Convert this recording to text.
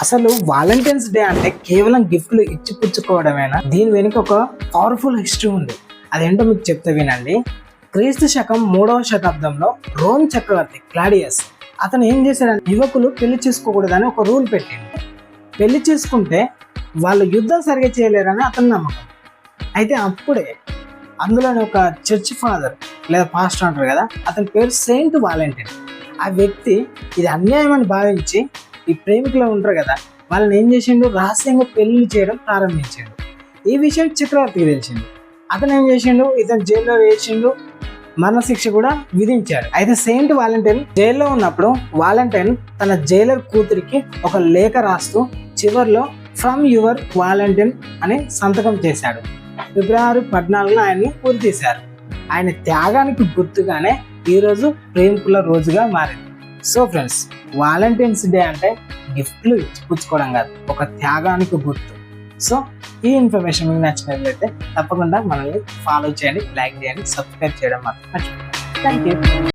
అసలు Valentine's day అంటే కేవలం గిఫ్ట్లు ఇచ్చి పుచ్చుకోవడమేనా? దీని వెనుక ఒక పవర్ఫుల్ హిస్టరీ ఉంది. అదేంటో మీకు చెప్తే వినండి. క్రీస్తు శకం 3వ శతాబ్దంలో రోమ్ చక్రవర్తి క్లాడియస్ అతను ఏం చేశాడంటే యువకులు పెళ్లి చేసుకోకూడదని ఒక రూల్ పెట్టిండు. పెళ్లి చేసుకుంటే వాళ్ళు యుద్ధం సరిగా చేయలేరని అతని నమ్మకం. అయితే అప్పుడే అందులోని ఒక చర్చ్ ఫాదర్ లేదా పాస్టర్ అంటారు కదా, అతని పేరు సెయింట్ వాలంటైన్. ఆ వ్యక్తి ఇది అన్యాయం అని భావించి ఈ ప్రేమికులు ఉంటారు కదా, వాళ్ళని ఏం చేసిండు, రహస్యంగా పెళ్లి చేయడం ప్రారంభించిండు. ఈ విషయం చక్రవర్తికి తెలిసిండు. అతను ఏం చేసిండు, ఇతను జైల్లో వేసిండు, మరణశిక్ష కూడా విధించాడు. అయితే సెయింట్ వాలంటైన్ జైల్లో ఉన్నప్పుడు వాలంటైన్ తన జైలర్ కూతురికి ఒక లేఖ రాస్తూ చివర్లో ఫ్రమ్ యువర్ వాలంటైన్ అని సంతకం చేశాడు. ఫిబ్రవరి 14న ఆయన్ని ఉరి తీశారు. ఆయన త్యాగానికి గుర్తుగానే ఈరోజు ప్రేమికుల రోజుగా మారింది. సో ఫ్రెండ్స్, వాలంటైన్స్ డే అంటే గిఫ్ట్లు ఇచ్చిపుచ్చుకోవడం కాదు, ఒక త్యాగానికి గుర్తు. సో ఈ ఇన్ఫర్మేషన్ మీకు నచ్చినట్లయితే తప్పకుండా మనల్ని ఫాలో చేయండి, లైక్ చేయండి, సబ్స్క్రైబ్ చేయడం మాత్రం మర్చిపోకండి. Thank you.